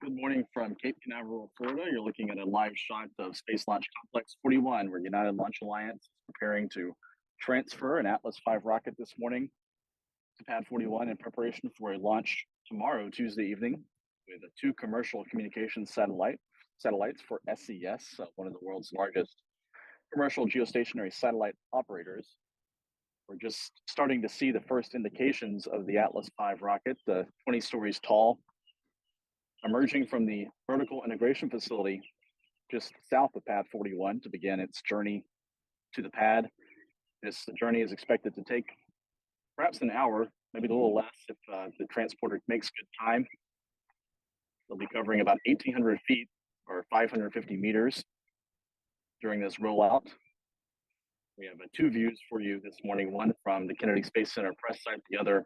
Good morning from Cape Canaveral, Florida. You're looking at a live shot of Space Launch Complex 41, where United Launch Alliance is preparing to transfer an Atlas V rocket this morning to Pad 41 in preparation for a launch tomorrow, Tuesday evening, with two commercial communications satellites for SES, one of the world's largest commercial geostationary satellite operators. We're just starting to see the first indications of the Atlas V rocket, 20 stories tall, emerging from the vertical integration facility just south of Pad 41 to begin its journey to the pad. This journey is expected to take perhaps an hour, maybe a little less if the transporter makes good time. They'll be covering about 1,800 feet or 550 meters during this rollout. We have two views for you this morning, one from the Kennedy Space Center press site, the other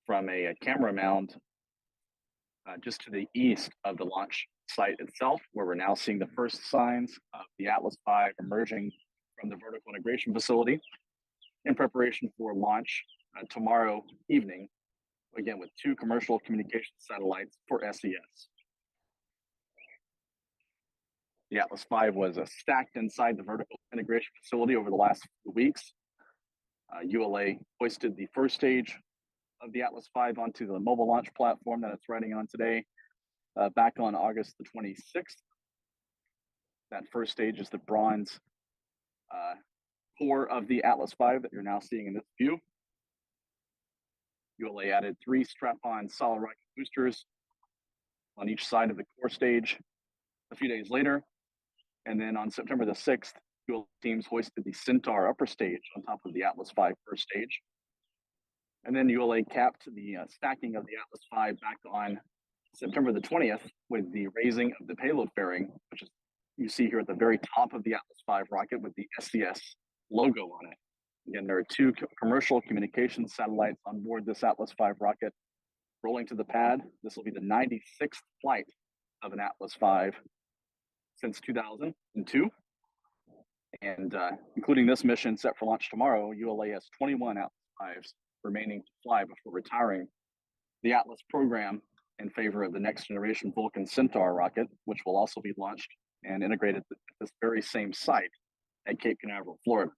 from a camera mound just to the east of the launch site itself, where we're now seeing the first signs of the Atlas V emerging from the vertical integration facility in preparation for launch tomorrow evening, again with two commercial communication satellites for SES. The Atlas V was stacked inside the vertical integration facility over the last few weeks. ULA hoisted the first stage of the Atlas V onto the mobile launch platform that it's riding on today, back on August the 26th. That first stage is the bronze core of the Atlas V that you're now seeing in this view. ULA added 3 strap-on solid rocket boosters on each side of the core stage a few days later. And then on September the 6th, ULA teams hoisted the Centaur upper stage on top of the Atlas V first stage. And then ULA capped the stacking of the Atlas V back on September the 20th with the raising of the payload fairing, which is you see here at the very top of the Atlas V rocket with the SES logo on it. Again, there are two commercial communication satellites on board this Atlas V rocket rolling to the pad. This will be the 96th flight of an Atlas V since 2002. And including this mission set for launch tomorrow, ULA has 21 Atlas Vs remaining to fly before retiring the Atlas program in favor of the next generation Vulcan Centaur rocket, which will also be launched and integrated at this very same site at Cape Canaveral, Florida.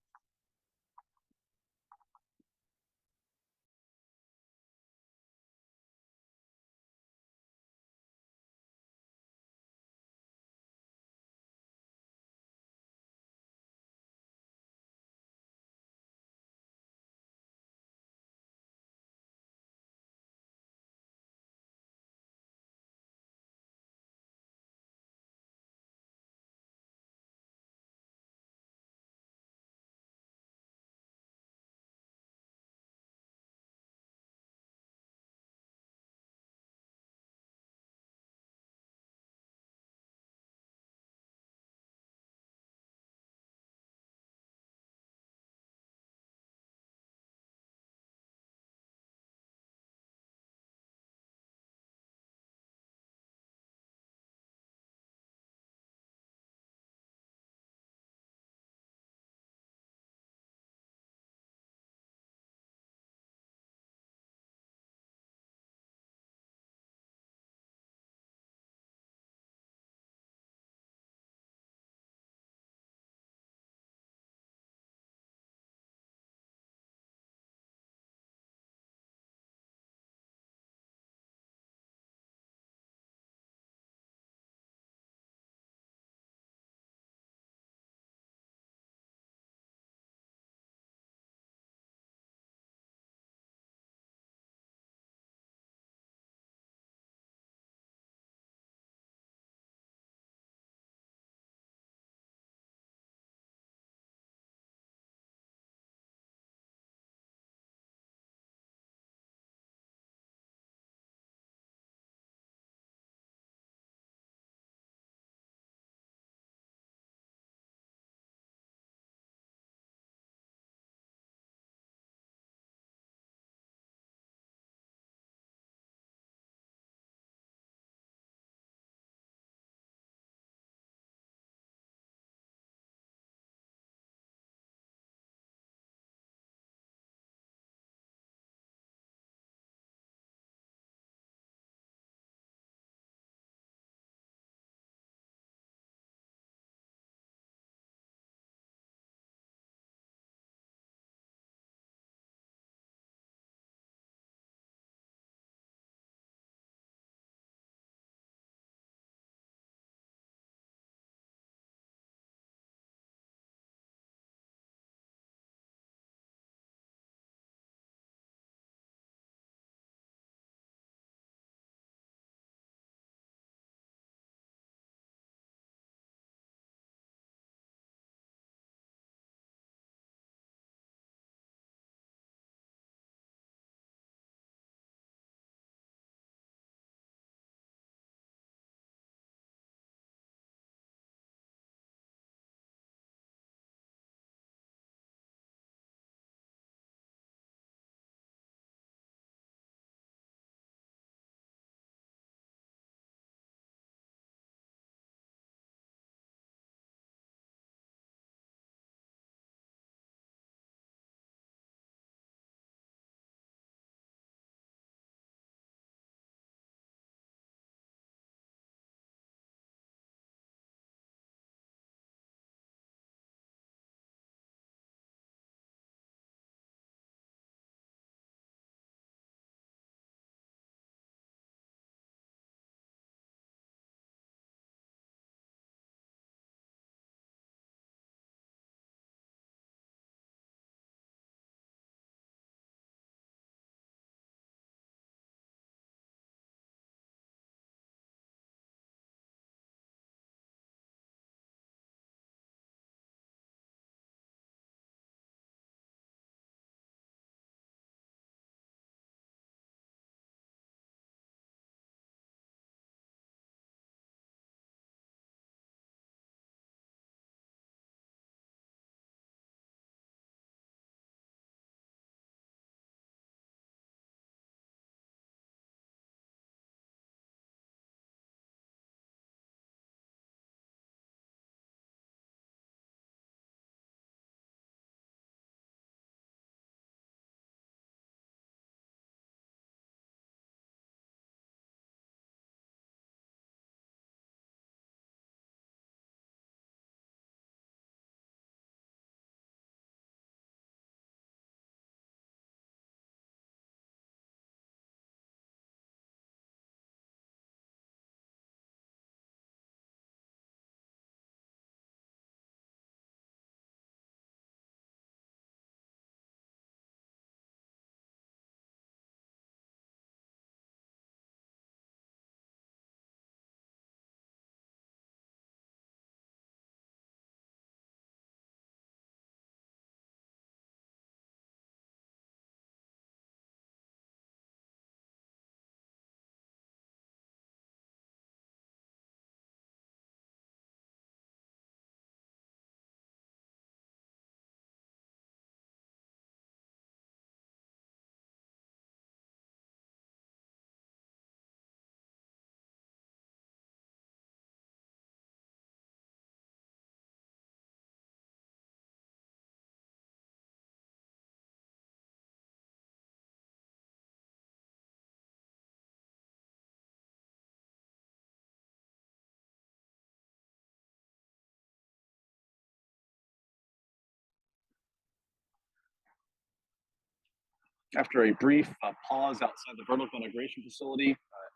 After a brief pause outside the vertical integration facility,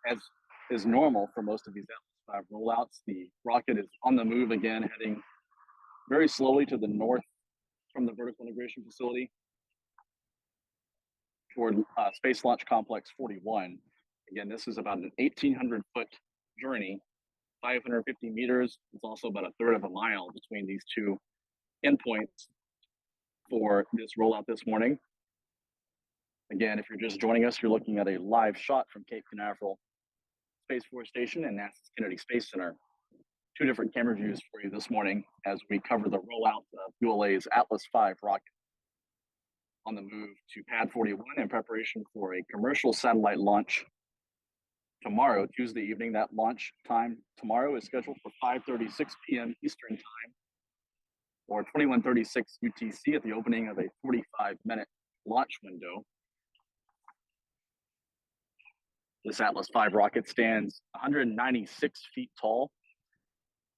as is normal for most of these Atlas V rollouts, the rocket is on the move again, heading very slowly to the north from the vertical integration facility toward Space Launch Complex 41. Again, this is about an 1,800-foot journey, 550 meters. It's also about a third of a mile between these two endpoints for this rollout this morning. Again, if you're just joining us, you're looking at a live shot from Cape Canaveral Space Force Station and NASA's Kennedy Space Center. Two different camera views for you this morning as we cover the rollout of ULA's Atlas V rocket on the move to Pad 41 in preparation for a commercial satellite launch tomorrow, Tuesday evening. That launch time tomorrow is scheduled for 5:36 p.m. Eastern Time or 21:36 UTC at the opening of a 45-minute launch window. This Atlas V rocket stands 196 feet tall,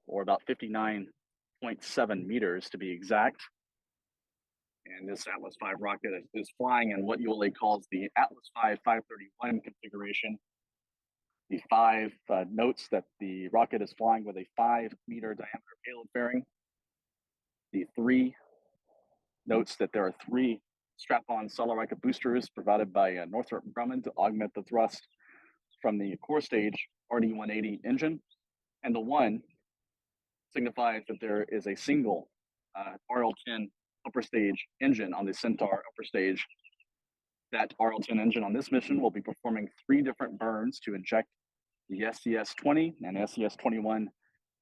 or about 59.7 meters to be exact. And this Atlas V rocket is flying in what ULA calls the Atlas V 531 configuration. The 5 notes that the rocket is flying with a 5-meter diameter payload fairing. The 3 notes that there are 3 strap-on solid rocket boosters provided by Northrop Grumman to augment the thrust from the core stage RD-180 engine. And the 1 signifies that there is a single RL-10 upper stage engine on the Centaur upper stage. That RL-10 engine on this mission will be performing 3 different burns to inject the SES-20 and SES-21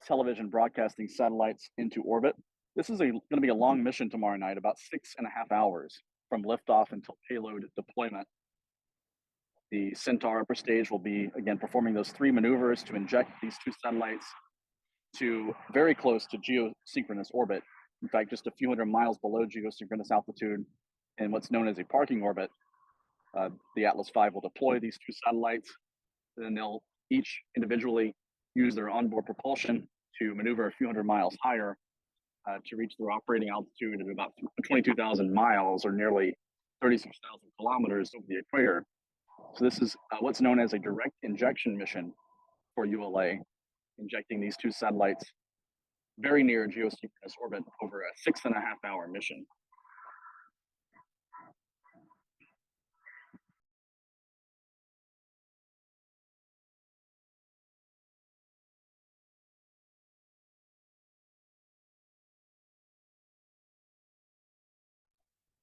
television broadcasting satellites into orbit. This is going to be a long mission tomorrow night, about 6.5 hours from liftoff until payload deployment. The Centaur upper stage will be, again, performing those 3 maneuvers to inject these 2 satellites to very close to geosynchronous orbit. In fact, just a few hundred miles below geosynchronous altitude in what's known as a parking orbit. The Atlas V will deploy these 2 satellites, and then they'll each individually use their onboard propulsion to maneuver a few hundred miles higher to reach their operating altitude of about 22,000 miles or nearly 36,000 kilometers over the equator. So this is what's known as a direct injection mission for ULA, injecting these 2 satellites very near geosynchronous orbit over a 6.5-hour mission.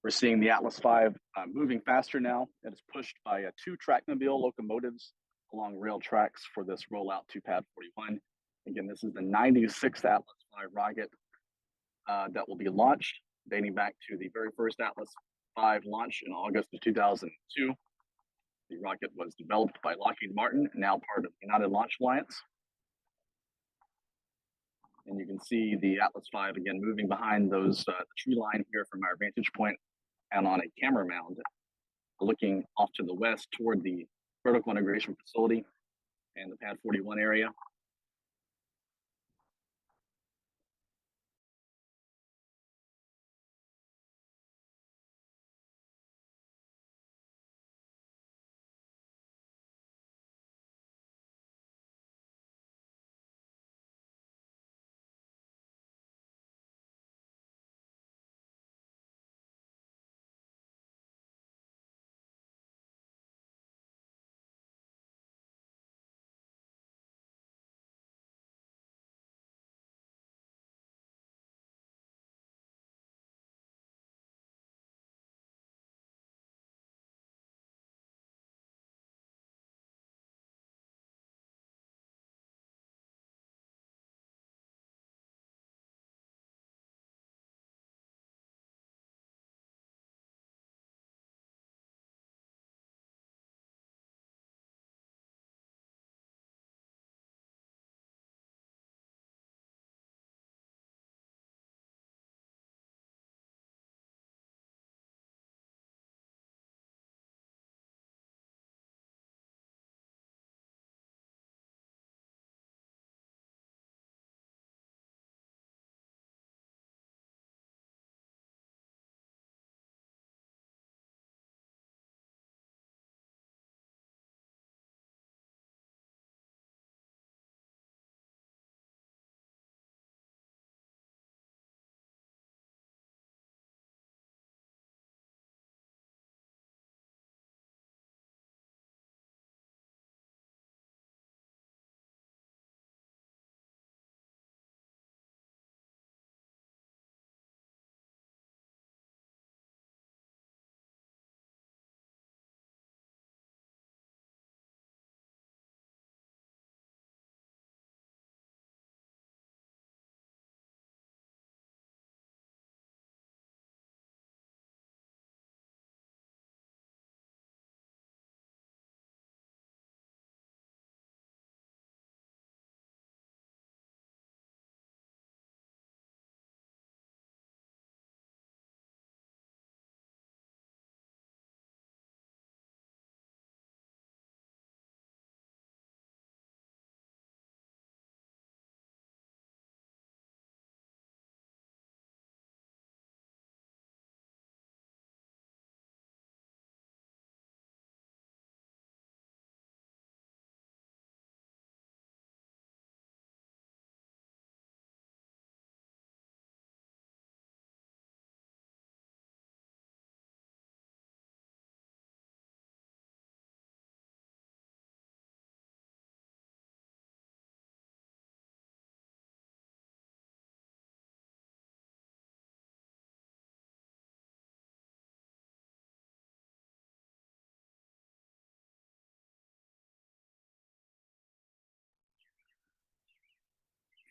We're seeing the Atlas V moving faster now. It is pushed by 2 trackmobile locomotives along rail tracks for this rollout to Pad 41. Again, this is the 96th Atlas V rocket that will be launched, dating back to the very first Atlas V launch in August of 2002. The rocket was developed by Lockheed Martin, now part of the United Launch Alliance. And you can see the Atlas V again moving behind those tree line here from our vantage point and on a camera mound, looking off to the west toward the vertical integration facility and the Pad 41 area.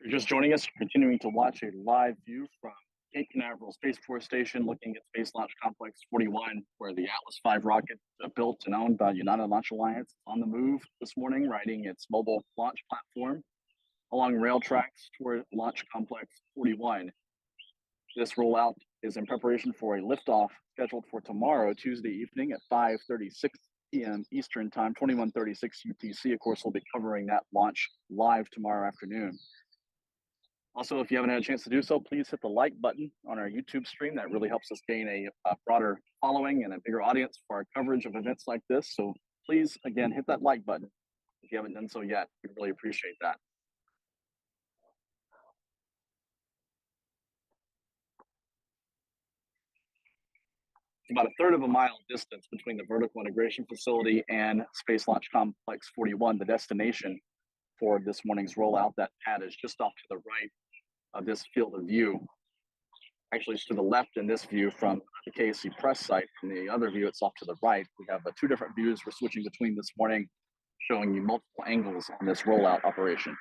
If you're just joining us, you're continuing to watch a live view from Cape Canaveral Space Force Station looking at Space Launch Complex 41, where the Atlas V rocket, built and owned by United Launch Alliance, is on the move this morning, riding its mobile launch platform along rail tracks toward Launch Complex 41. This rollout is in preparation for a liftoff scheduled for tomorrow, Tuesday evening at 5:36 p.m. Eastern Time, 21:36 UTC. Of course, we'll be covering that launch live tomorrow afternoon. Also, if you haven't had a chance to do so, please hit the like button on our YouTube stream. That really helps us gain a broader following and a bigger audience for our coverage of events like this. So please, again, hit that like button if you haven't done so yet. We'd really appreciate that. About a third of a mile distance between the vertical integration facility and Space Launch Complex 41, the destination for this morning's rollout. That pad is just off to the right of this field of view. Actually, it's to the left in this view from the KSC press site. From the other view, it's off to the right. We have two different views we're switching between this morning, showing you multiple angles on this rollout operation.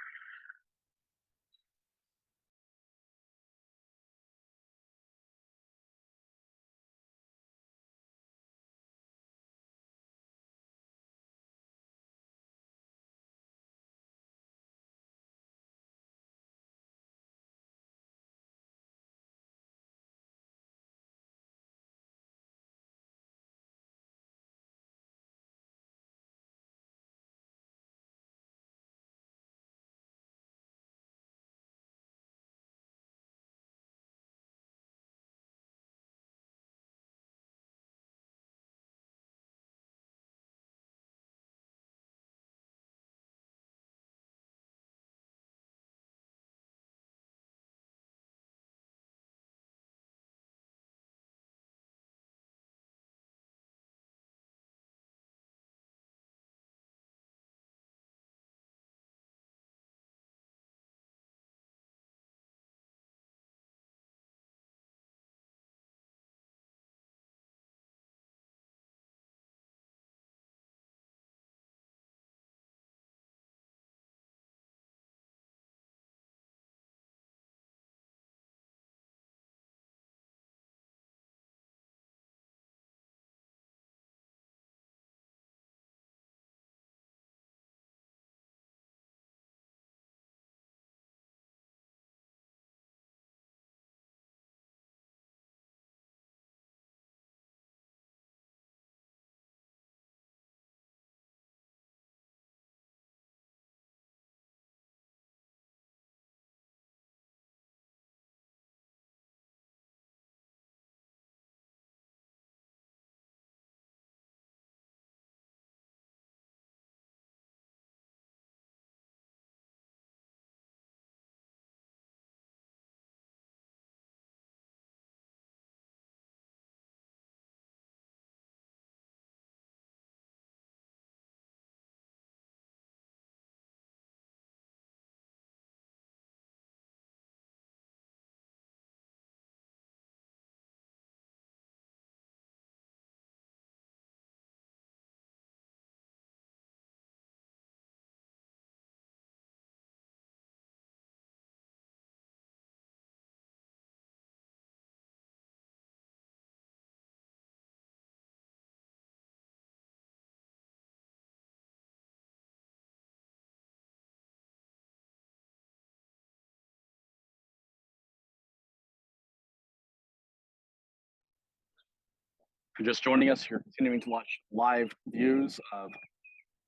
If you're just joining us, you're continuing to watch live views of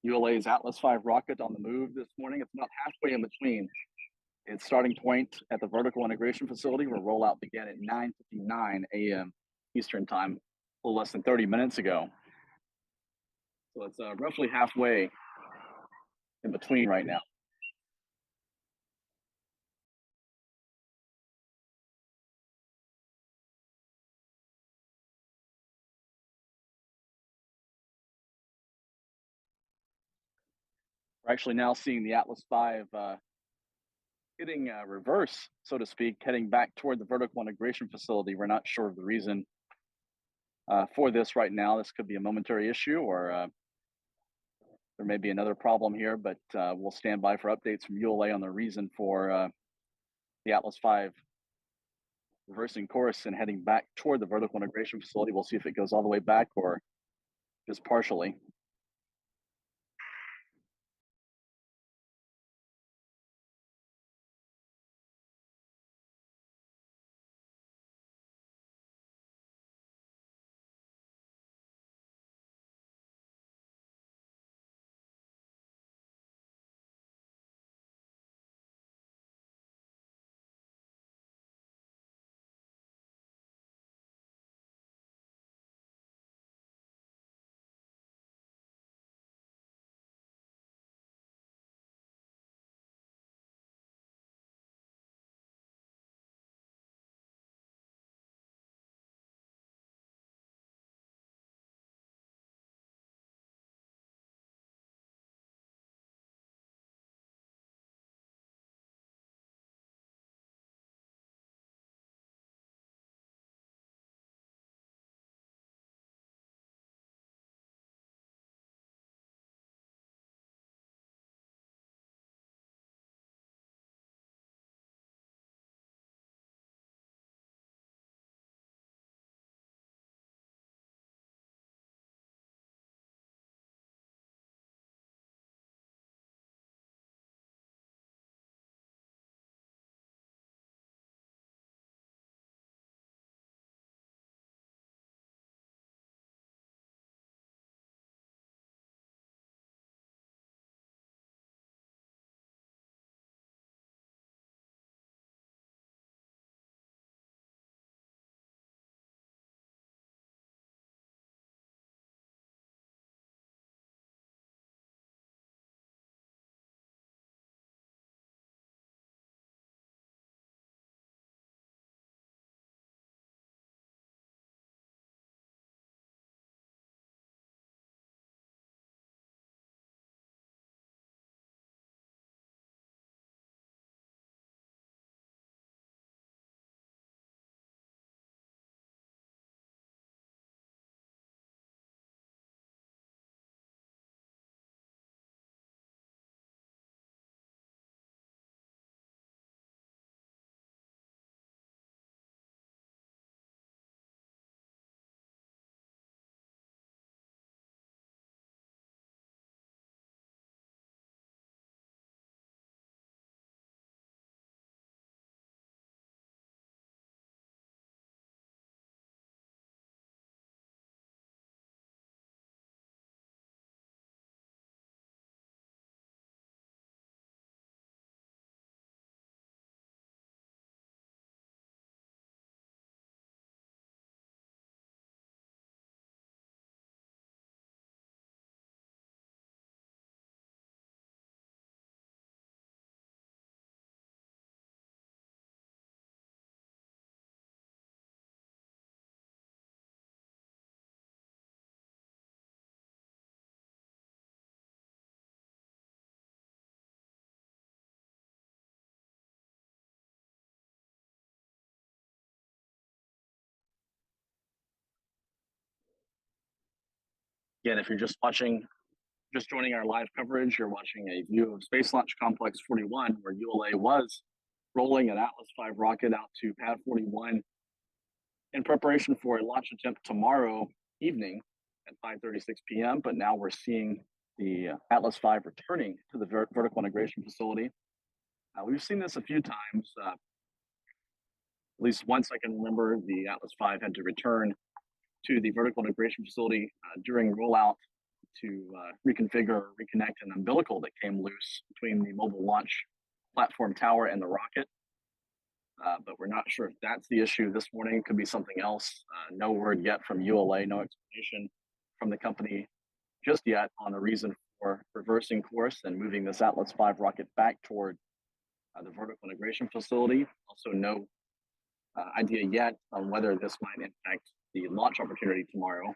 ULA's Atlas V rocket on the move this morning. It's about halfway in between its starting point at the vertical integration facility, where rollout began at 9:59 a.m. Eastern Time, a little less than 30 minutes ago. So it's roughly halfway in between right now. We're actually now seeing the Atlas V hitting reverse, so to speak, heading back toward the vertical integration facility. We're not sure of the reason for this right now. This could be a momentary issue, or there may be another problem here, but we'll stand by for updates from ULA on the reason for the Atlas V reversing course and heading back toward the vertical integration facility. We'll see if it goes all the way back or just partially. Again, if you're just joining our live coverage, you're watching a view of Space Launch Complex 41, where ULA was rolling an Atlas V rocket out to Pad 41 in preparation for a launch attempt tomorrow evening at 5:36 p.m. But now we're seeing the Atlas V returning to the vertical integration facility. We've seen this a few times. At least once I can remember, the Atlas V had to return to the vertical integration facility during rollout to reconfigure or reconnect an umbilical that came loose between the mobile launch platform tower and the rocket. But we're not sure if that's the issue this morning. Could be something else. No word yet from ULA, no explanation from the company just yet on the reason for reversing course and moving this Atlas V rocket back toward the vertical integration facility. Also, no idea yet on whether this might impact the launch opportunity tomorrow.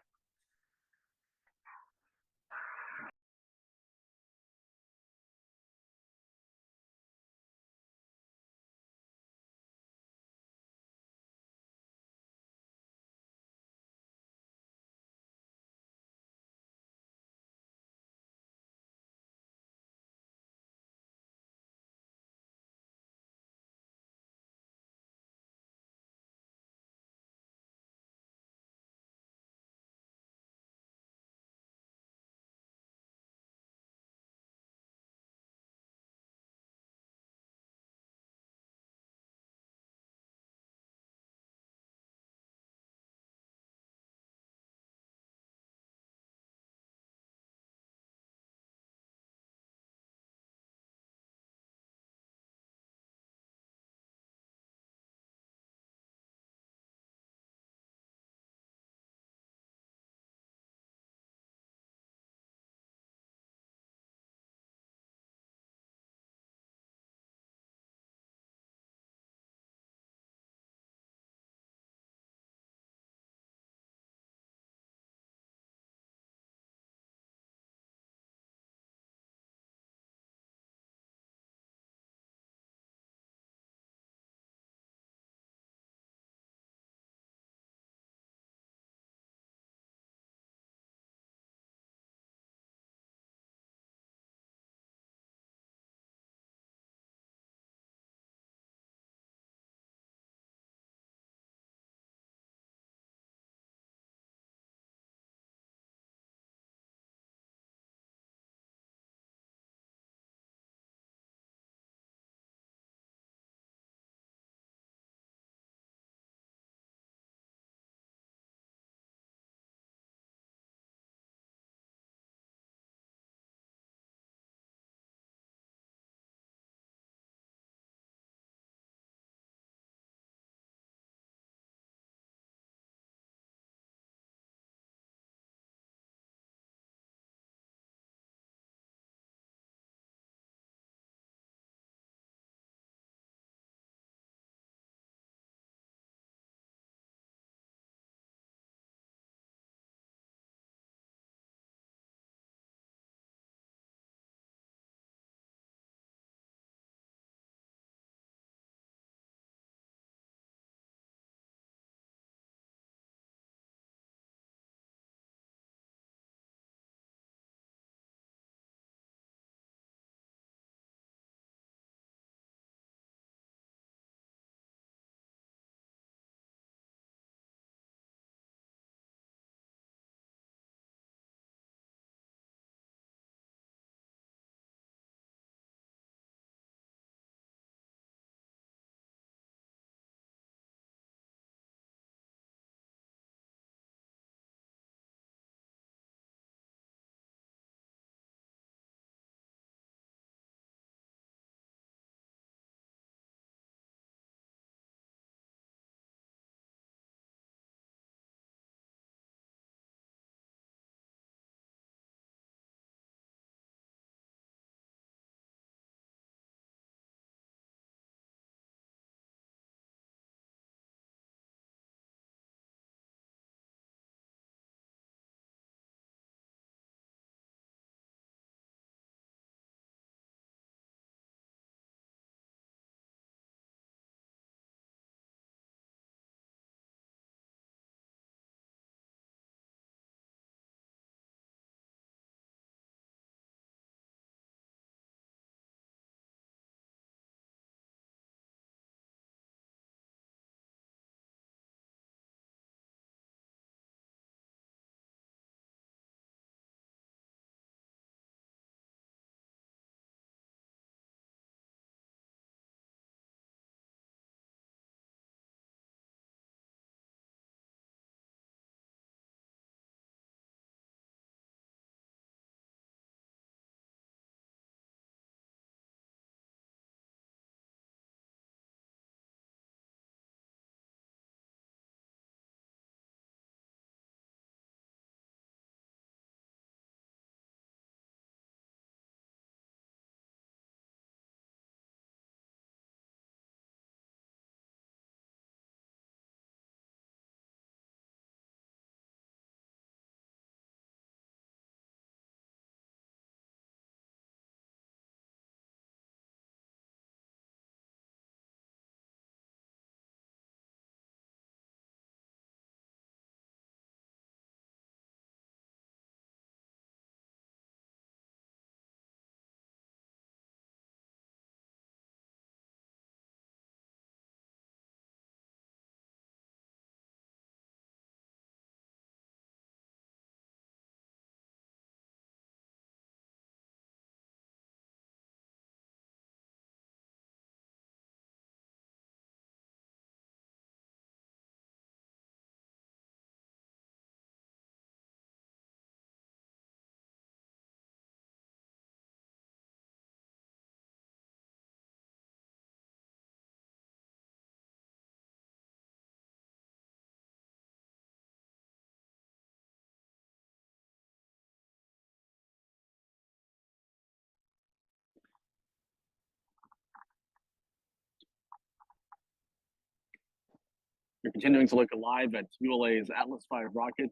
We're continuing to look alive at ULA's Atlas V rocket,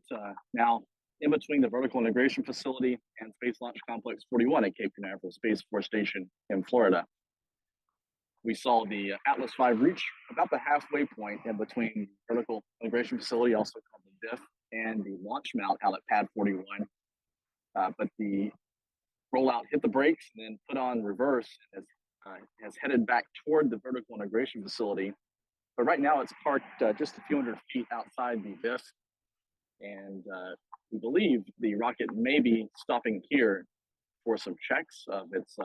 now in between the vertical integration facility and Space Launch Complex 41 at Cape Canaveral Space Force Station in Florida. We saw the Atlas V reach about the halfway point in between the vertical integration facility, also called the diff, and the launch mount out at Pad 41. But the rollout hit the brakes and then put on reverse as has headed back toward the vertical integration facility. But right now it's parked just a few hundred feet outside the diff, and we believe the rocket may be stopping here for some checks of its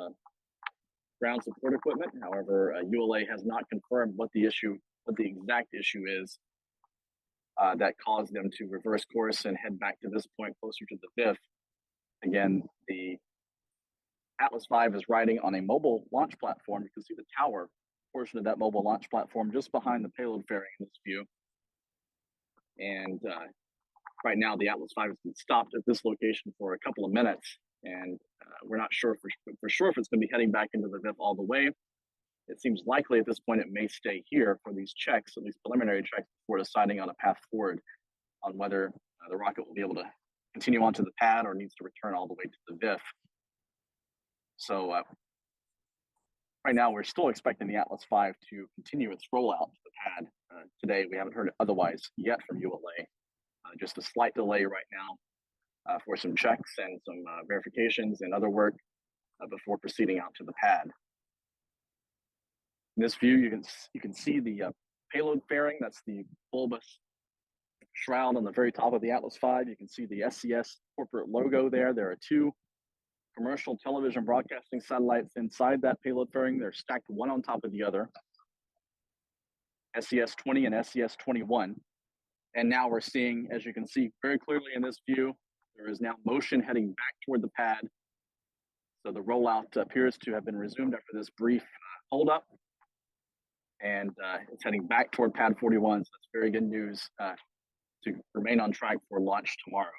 ground support equipment. However, ULA has not confirmed what the exact issue is that caused them to reverse course and head back to this point closer to the diff. Again, the Atlas V is riding on a mobile launch platform. You can see the tower portion of that mobile launch platform just behind the payload fairing in this view. And right now, the Atlas V has been stopped at this location for a couple of minutes, and we're not sure for sure if it's going to be heading back into the diff all the way. It seems likely at this point it may stay here for these checks, at least preliminary checks, before deciding on a path forward on whether the rocket will be able to continue onto the pad or needs to return all the way to the diff. So right now, we're still expecting the Atlas V to continue its rollout to the pad today. We haven't heard otherwise yet from ULA. Just a slight delay right now for some checks and some verifications and other work before proceeding out to the pad. In this view, you can see the payload fairing. That's the bulbous shroud on the very top of the Atlas V. You can see the SCS corporate logo there. There are two commercial television broadcasting satellites inside that payload fairing. They're stacked one on top of the other, SCS-20 and SCS-21. And now we're seeing, as you can see very clearly in this view, there is now motion heading back toward the pad. So the rollout appears to have been resumed after this brief holdup. And it's heading back toward Pad 41. So that's very good news to remain on track for launch tomorrow.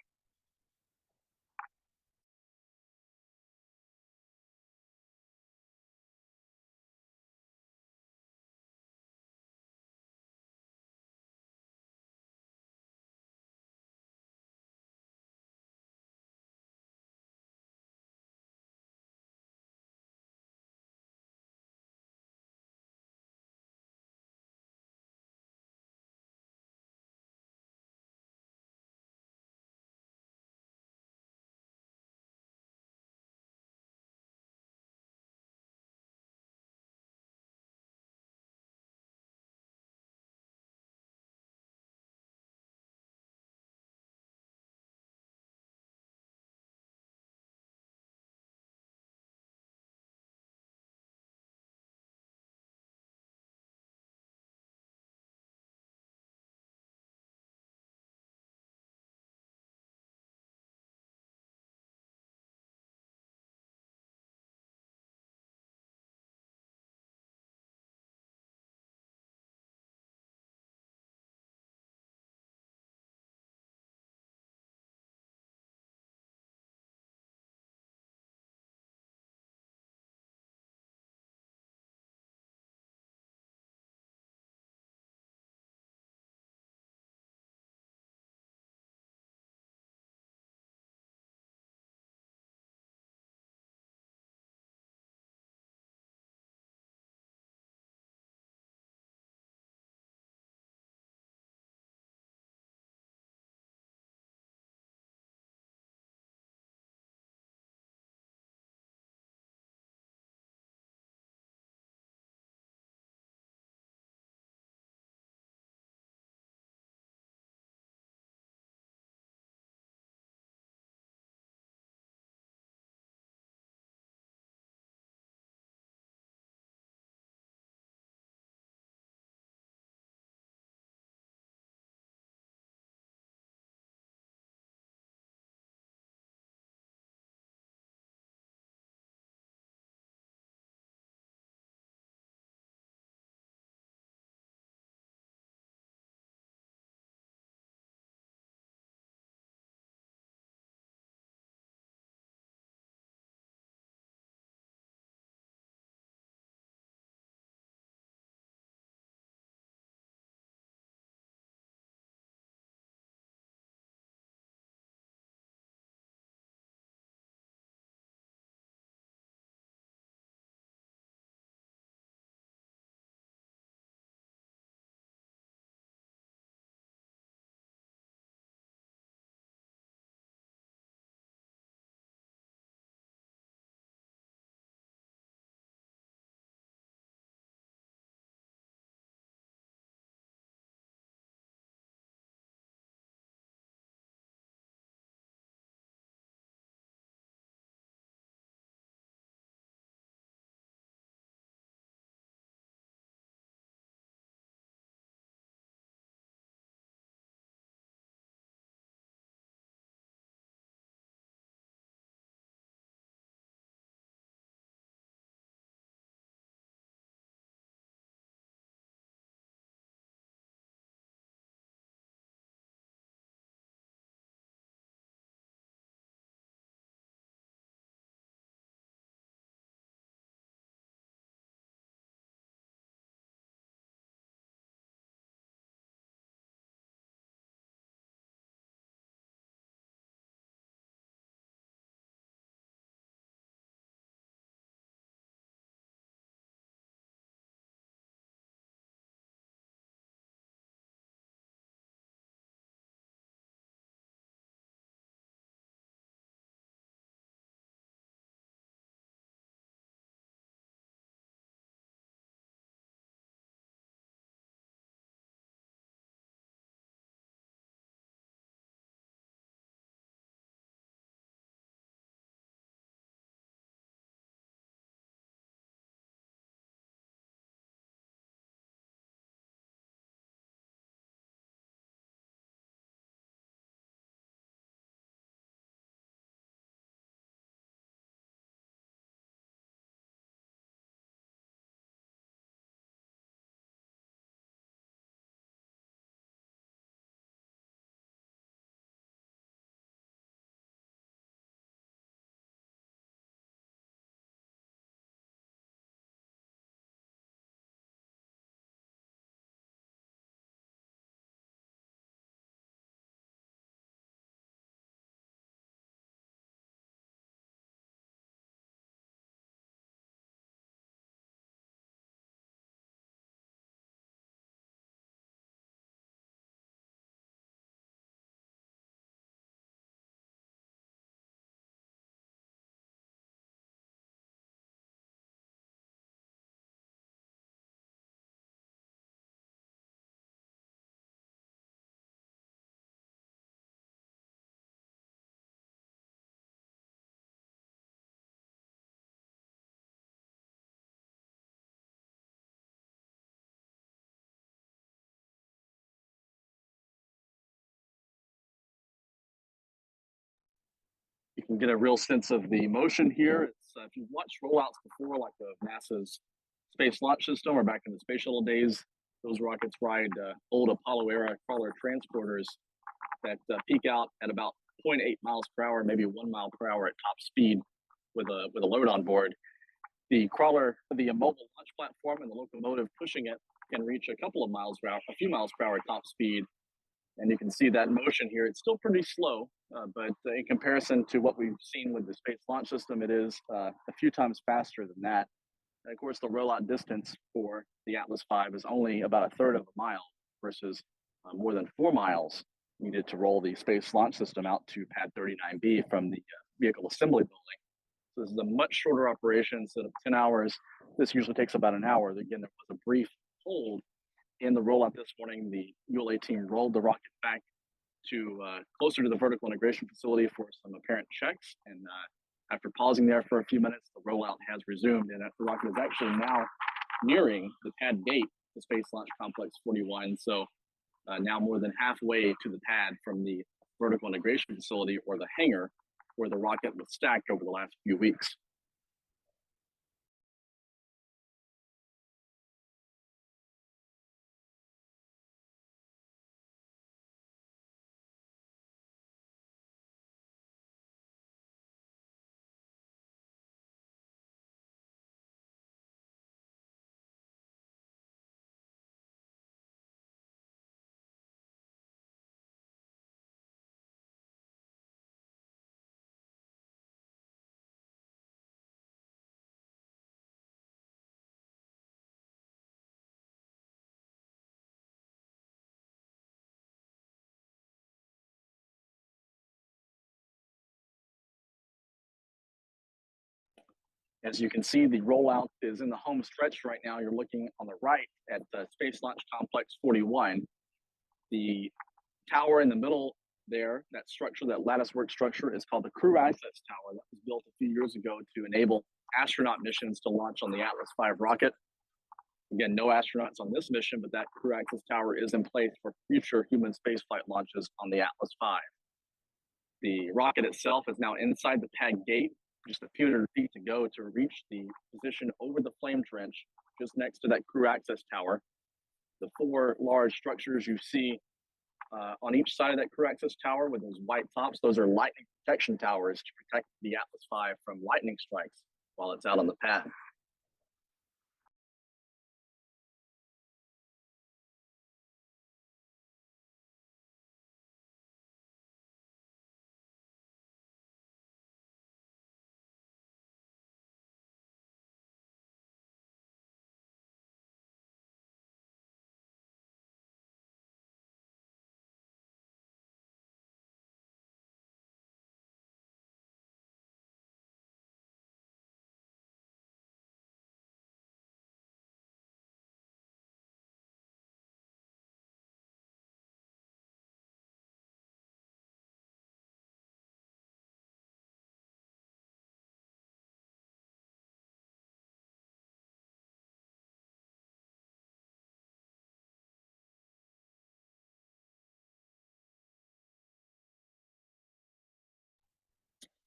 can get a real sense of the motion here. It's, if you've watched rollouts before, like the NASA's Space Launch System or back in the space shuttle days, those rockets ride old Apollo era crawler transporters that peak out at about 0.8 miles per hour, maybe 1 mile per hour at top speed with a load on board. The crawler, the mobile launch platform and the locomotive pushing it can reach a couple of miles per hour, a few miles per hour at top speed. And you can see that motion here. It's still pretty slow, but in comparison to what we've seen with the Space Launch System, it is a few times faster than that. And of course, the rollout distance for the Atlas V is only about a third of a mile versus more than 4 miles needed to roll the Space Launch System out to Pad 39B from the vehicle assembly building. So this is a much shorter operation. Instead of 10 hours, this usually takes about an hour. Again, there was a brief hold in the rollout this morning. The ULA team rolled the rocket back to closer to the vertical integration facility for some apparent checks. And after pausing there for a few minutes, the rollout has resumed. And the rocket is actually now nearing the pad gate, the Space Launch Complex 41. So now more than halfway to the pad from the vertical integration facility or the hangar where the rocket was stacked over the last few weeks. As you can see, the rollout is in the home stretch right now. You're looking on the right at the Space Launch Complex 41. The tower in the middle there, that structure, that latticework structure, is called the Crew Access Tower. That was built a few years ago to enable astronaut missions to launch on the Atlas V rocket. Again, no astronauts on this mission, but that Crew Access Tower is in place for future human spaceflight launches on the Atlas V. The rocket itself is now inside the pad gate, just a few hundred feet to go to reach the position over the flame trench, just next to that Crew Access Tower. The 4 large structures you see on each side of that Crew Access Tower with those white tops, those are lightning protection towers to protect the Atlas V from lightning strikes while it's out on the pad.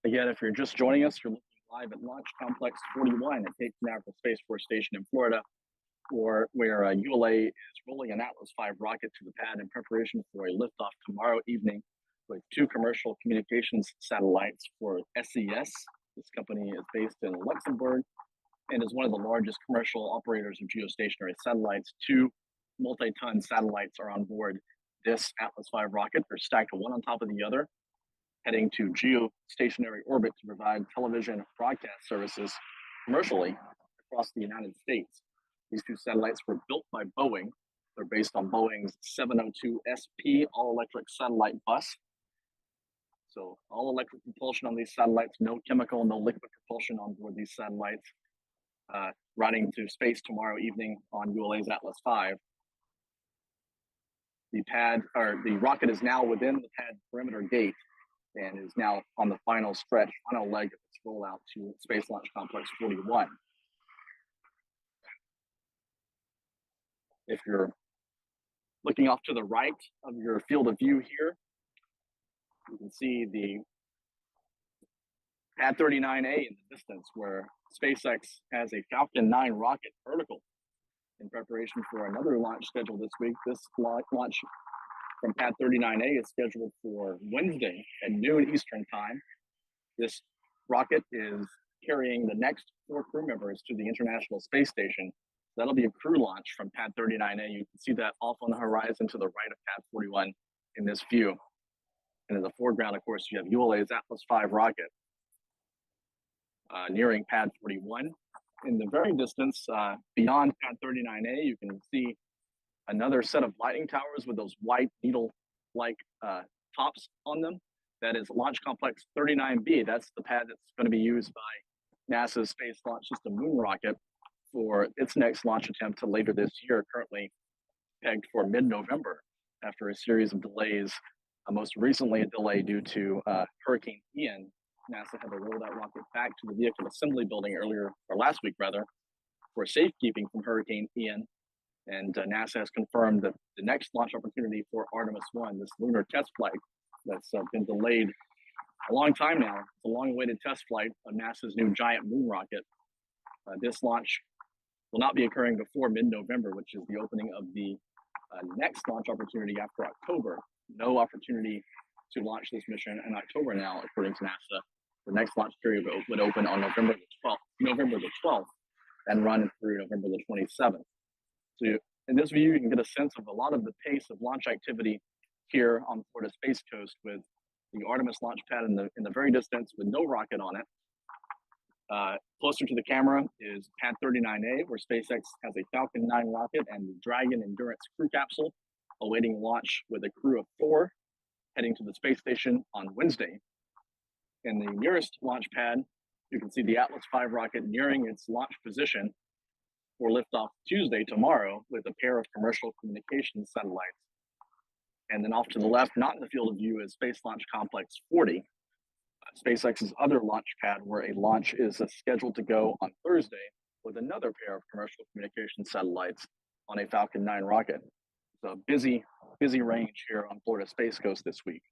Again, if you're just joining us, you're looking live at Launch Complex 41 at Cape Canaveral Space Force Station in Florida, where ULA is rolling an Atlas V rocket to the pad in preparation for a liftoff tomorrow evening with 2 commercial communications satellites for SES. This company is based in Luxembourg and is one of the largest commercial operators of geostationary satellites. 2 multi-ton satellites are on board this Atlas V rocket. They're stacked one on top of the other, heading to geostationary orbit to provide television broadcast services commercially across the United States. These 2 satellites were built by Boeing. They're based on Boeing's 702 SP all-electric satellite bus. So all electric propulsion on these satellites, no chemical, no liquid propulsion on board these satellites, riding to space tomorrow evening on ULA's Atlas V. The rocket is now within the pad perimeter gate and is now on the final stretch, final leg of its rollout to Space Launch Complex 41. If you're looking off to the right of your field of view here, you can see the Pad 39A in the distance, where SpaceX has a Falcon 9 rocket vertical in preparation for another launch scheduled this week. This launch from Pad 39A is scheduled for Wednesday at noon Eastern time. This rocket is carrying the next 4 crew members to the International Space Station. That'll be a crew launch from Pad 39A. You can see that off on the horizon to the right of Pad 41 in this view. And in the foreground, of course, you have ULA's Atlas V rocket nearing Pad 41. In the very distance, beyond Pad 39A, you can see another set of lighting towers with those white needle-like tops on them. That is Launch Complex 39B. That's the pad that's going to be used by NASA's Space Launch System moon rocket for its next launch attempt to later this year, currently pegged for mid-November after a series of delays. Most recently, a delay due to Hurricane Ian. NASA had to roll that rocket back to the vehicle assembly building last week, for safekeeping from Hurricane Ian. And NASA has confirmed that the next launch opportunity for Artemis 1, this lunar test flight that's been delayed a long time now, it's a long-awaited test flight of NASA's new giant moon rocket. This launch will not be occurring before mid-November, which is the opening of the next launch opportunity after October. No opportunity to launch this mission in October now, according to NASA. The next launch period would open on November the 12th, and run through November the 27th. So in this view, you can get a sense of a lot of the pace of launch activity here on the Florida Space Coast, with the Artemis launch pad in the very distance with no rocket on it. Closer to the camera is Pad 39A, where SpaceX has a Falcon 9 rocket and the Dragon Endurance crew capsule awaiting launch with a crew of 4 heading to the space station on Wednesday. In the nearest launch pad, you can see the Atlas V rocket nearing its launch position for Liftoff Tuesday tomorrow with a pair of commercial communications satellites. And then off to the left, not in the field of view, is Space Launch Complex 40, SpaceX's other launch pad, where a launch is scheduled to go on Thursday with another pair of commercial communication satellites on a Falcon 9 rocket. So busy range here on Florida Space Coast this week.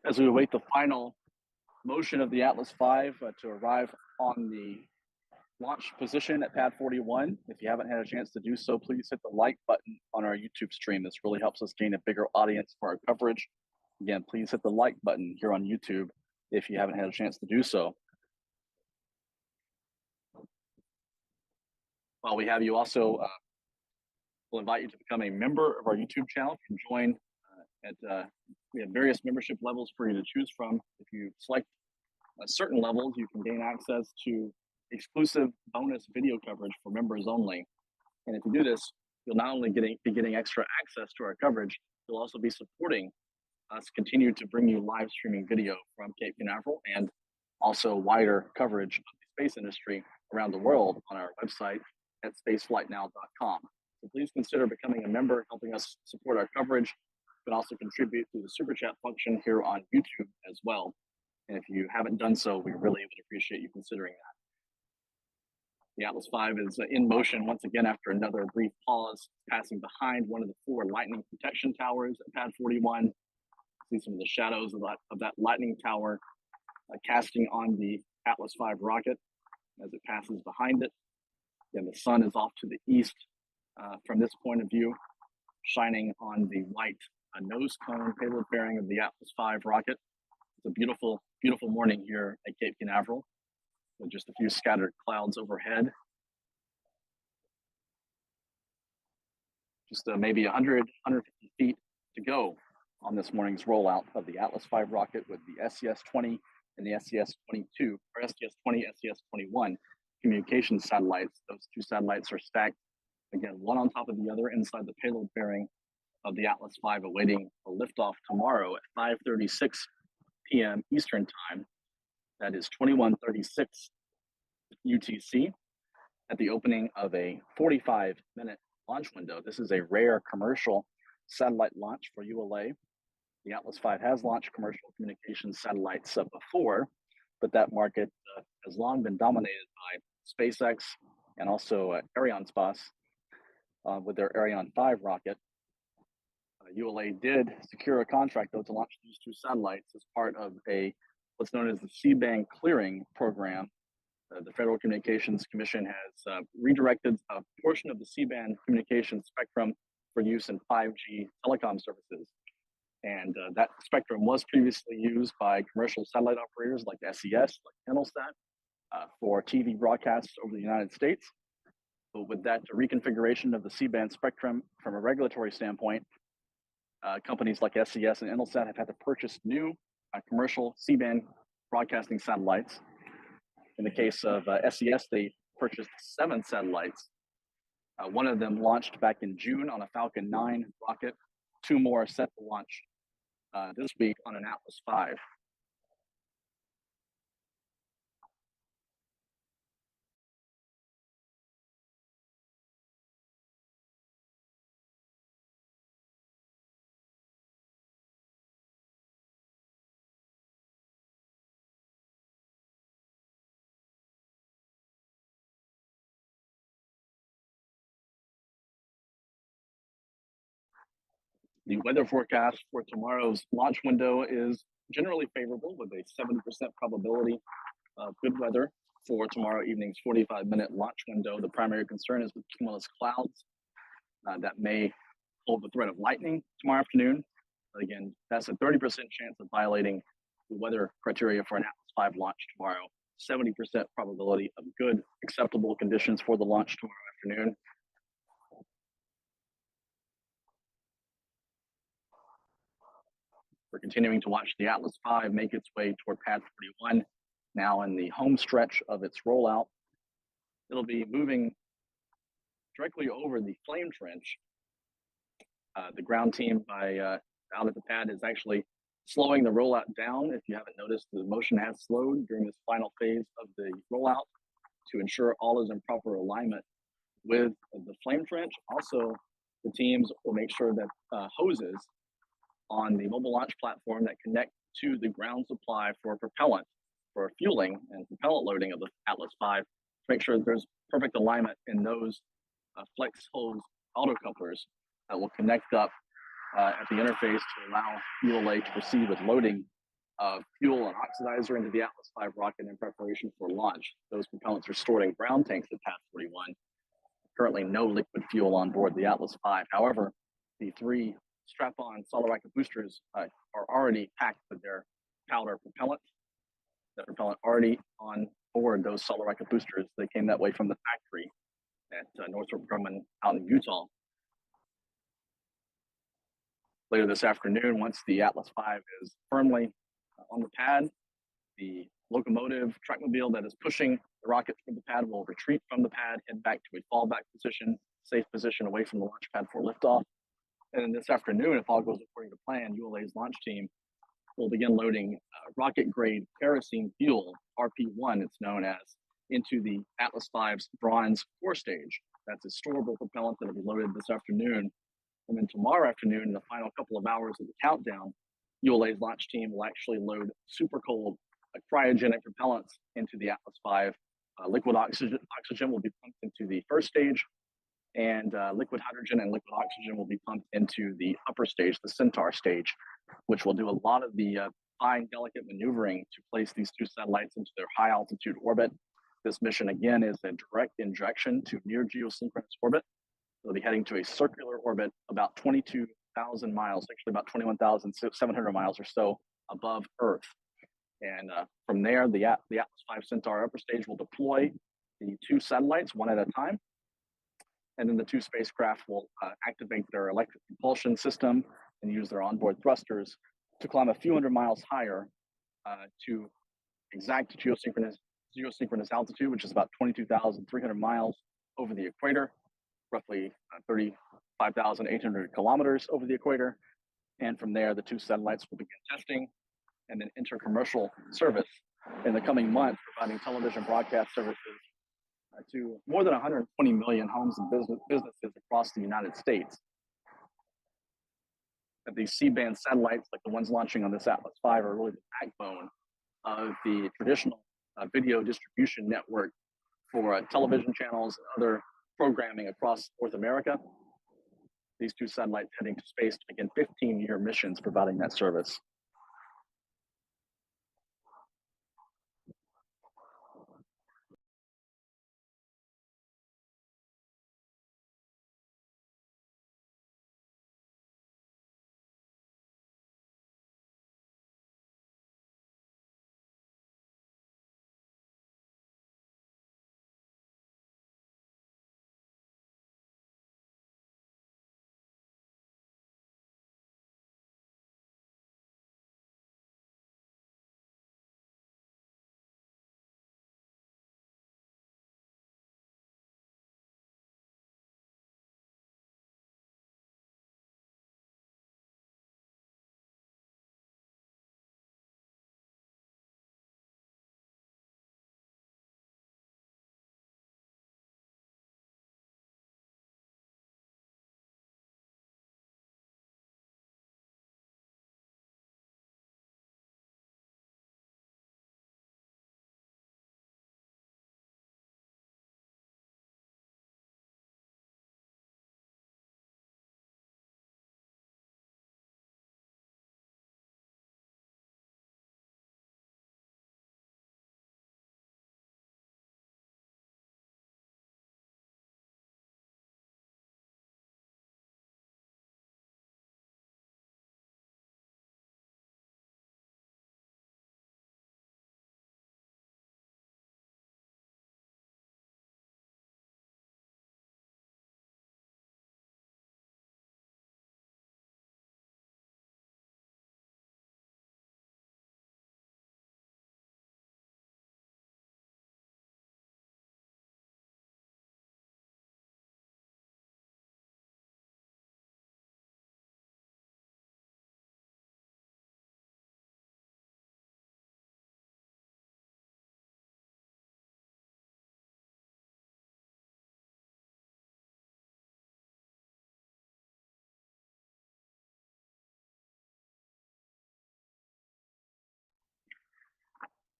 As we await the final motion of the Atlas V to arrive on the launch position at Pad 41, if you haven't had a chance to do so, please hit the like button on our YouTube stream. This really helps us gain a bigger audience for our coverage. Again, please hit the like button here on YouTube if you haven't had a chance to do so. While we have you, also we'll invite you to become a member of our YouTube channel. You can join we have various membership levels for you to choose from. If you select certain levels, you can gain access to exclusive bonus video coverage for members only. And if you do this, you'll not only be getting extra access to our coverage, you'll also be supporting us continue to bring you live streaming video from Cape Canaveral and also wider coverage of the space industry around the world on our website at spaceflightnow.com. So please consider becoming a member, helping us support our coverage. You can also contribute to the super chat function here on YouTube as well. And if you haven't done so, we really would appreciate you considering that. The Atlas V is in motion once again after another brief pause, passing behind one of the 4 lightning protection towers at pad 41. See some of the shadows of that lightning tower casting on the Atlas V rocket as it passes behind it. Again, the sun is off to the east from this point of view, shining on the white nose cone payload bearing of the Atlas V rocket. It's a beautiful, beautiful morning here at Cape Canaveral with just a few scattered clouds overhead. Just maybe 100, 150 feet to go on this morning's rollout of the Atlas V rocket with the SES-20 and the SES-22, or SES-20, SES-21 communication satellites. Those 2 satellites are stacked, again, one on top of the other inside the payload bearing of the Atlas V, awaiting a liftoff tomorrow at 5:36 p.m. Eastern Time. That is 21:36 UTC at the opening of a 45-minute launch window. This is a rare commercial satellite launch for ULA. The Atlas V has launched commercial communications satellites before, but that market has long been dominated by SpaceX and also Arianespace with their Ariane 5 rocket. ULA did secure a contract, though, to launch these 2 satellites as part of what's known as the C-band clearing program. The Federal Communications Commission has redirected a portion of the C-band communications spectrum for use in 5G telecom services. And that spectrum was previously used by commercial satellite operators like SES, like Intelsat, for TV broadcasts over the United States. But with that reconfiguration of the C-band spectrum from a regulatory standpoint, companies like SES and Intelsat have had to purchase new commercial C-band broadcasting satellites. In the case of SES, they purchased 7 satellites. One of them launched back in June on a Falcon 9 rocket. 2 more are set to launch this week on an Atlas V. The weather forecast for tomorrow's launch window is generally favorable with a 70% probability of good weather for tomorrow evening's 45-minute launch window. The primary concern is with cumulus clouds that may hold the threat of lightning tomorrow afternoon. But again, that's a 30% chance of violating the weather criteria for an Atlas V launch tomorrow. 70% probability of good, acceptable conditions for the launch tomorrow afternoon. We're continuing to watch the Atlas V make its way toward pad 41, now in the home stretch of its rollout. It'll be moving directly over the flame trench. The ground team out at the pad is actually slowing the rollout down. If you haven't noticed, the motion has slowed during this final phase of the rollout to ensure all is in proper alignment with the flame trench. Also, the teams will make sure that hoses on the mobile launch platform that connect to the ground supply for propellant, for fueling and propellant loading of the Atlas V, to make sure that there's perfect alignment in those flex hose autocouplers that will connect up at the interface to allow ULA to proceed with loading of fuel and oxidizer into the Atlas V rocket in preparation for launch. Those propellants are stored in ground tanks at pad 41. Currently, no liquid fuel on board the Atlas V. However, the 3 strap-on solid rocket boosters are already packed with their powder propellant. That propellant already on board those solid rocket boosters. They came that way from the factory. at Northrop Grumman out in Utah. Later this afternoon, once the Atlas V is firmly on the pad, the locomotive trackmobile that is pushing the rocket through the pad will retreat from the pad, head back to a fallback position, safe position away from the launch pad for liftoff. And then this afternoon, if all goes according to plan, ULA's launch team will begin loading rocket-grade kerosene fuel, RP1 it's known as, into the Atlas V's bronze core stage. That's a storable propellant that will be loaded this afternoon. And then tomorrow afternoon, in the final couple of hours of the countdown, ULA's launch team will actually load super cold cryogenic propellants into the Atlas V. Liquid oxygen will be pumped into the first stage, and liquid hydrogen and liquid oxygen will be pumped into the upper stage, the Centaur stage, which will do a lot of the fine, delicate maneuvering to place these two satellites into their high altitude orbit. This mission, again, is a direct injection to near geosynchronous orbit. They'll be heading to a circular orbit about 22,000 miles, actually about 21,700 miles or so above Earth. And from there, the Atlas V Centaur upper stage will deploy the two satellites one at a time. And then the two spacecraft will activate their electric propulsion system and use their onboard thrusters to climb a few hundred miles higher to exact geosynchronous altitude, which is about 22,300 miles over the equator, roughly 35,800 kilometers over the equator. And from there, the two satellites will begin testing and then enter commercial service in the coming months, providing television broadcast services to more than 120 million homes and businesses across the United States. These C-band satellites, like the ones launching on this Atlas V, are really the backbone of the traditional video distribution network for television channels and other programming across North America. These two satellites heading to space to begin 15-year missions providing that service.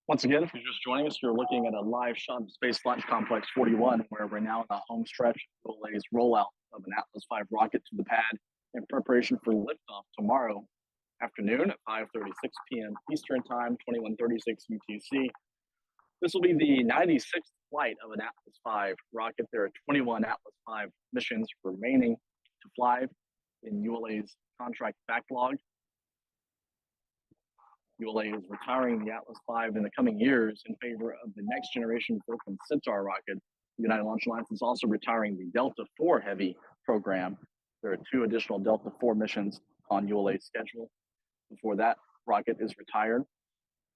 Once again, if you're just joining us, you're looking at a live shot of Space Launch Complex 41, where we're now in the home stretch of ULA's rollout of an Atlas V rocket to the pad in preparation for liftoff tomorrow afternoon at 5:36 p.m. Eastern Time, 21:36 UTC. This will be the 96th flight of an Atlas V rocket. There are 21 Atlas V missions remaining to fly in ULA's contract backlog. ULA is retiring the Atlas V in the coming years in favor of the next generation Vulcan Centaur rocket United Launch Alliance is also retiring the Delta IV Heavy program. There are 2 additional Delta IV missions on ULA's schedule before that rocket is retired.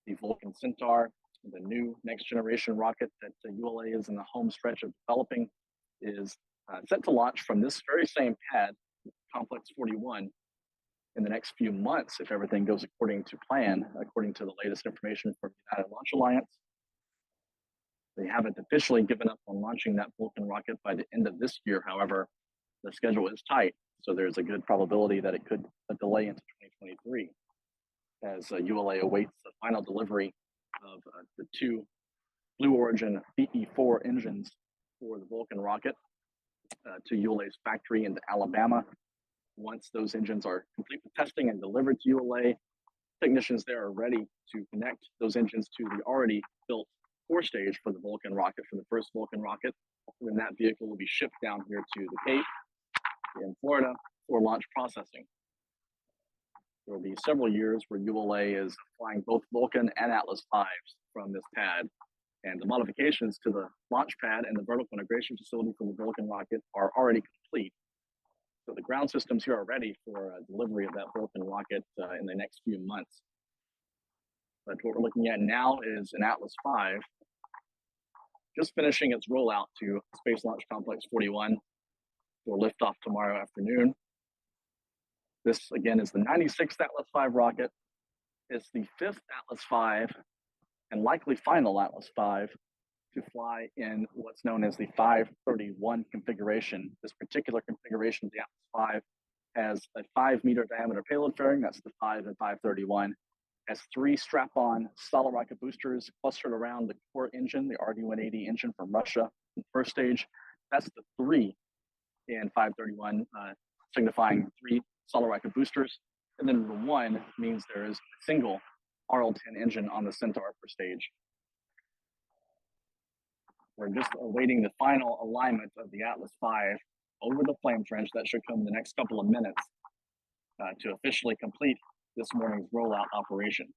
The Vulcan Centaur, the new next generation rocket that ULA is in the home stretch of developing, is set to launch from this very same pad, Complex 41, in the next few months if everything goes according to plan, according to the latest information from the United Launch Alliance. They haven't officially given up on launching that Vulcan rocket by the end of this year. However, the schedule is tight, so there's a good probability that it could delay into 2023 as ULA awaits the final delivery of the 2 Blue Origin BE-4 engines for the Vulcan rocket to ULA's factory in Alabama. Once those engines are complete with testing and delivered to ULA, technicians there are ready to connect those engines to the already built core stage for the Vulcan rocket, for the first Vulcan rocket. Then that vehicle will be shipped down here to the Cape in Florida for launch processing. There will be several years where ULA is flying both Vulcan and Atlas Vs from this pad, and the modifications to the launch pad and the vertical integration facility for the Vulcan rocket are already complete. So the ground systems here are ready for delivery of that Vulcan rocket in the next few months. But what we're looking at now is an Atlas V just finishing its rollout to Space Launch Complex 41 for liftoff tomorrow afternoon. This, again, is the 96th Atlas V rocket. It's the 5th Atlas V and likely final Atlas V to fly in what's known as the 531 configuration. This particular configuration of the Atlas V has a 5-meter diameter payload fairing. That's the 5 and 531. Has 3 strap-on solid rocket boosters clustered around the core engine, the RD-180 engine from Russia in the first stage. That's the 3 in 531, signifying 3 solid rocket boosters. And then the 1 means there is a single RL-10 engine on the Centaur per stage. We're just awaiting the final alignment of the Atlas V over the flame trench. That should come in the next couple of minutes to officially complete this morning's rollout operation.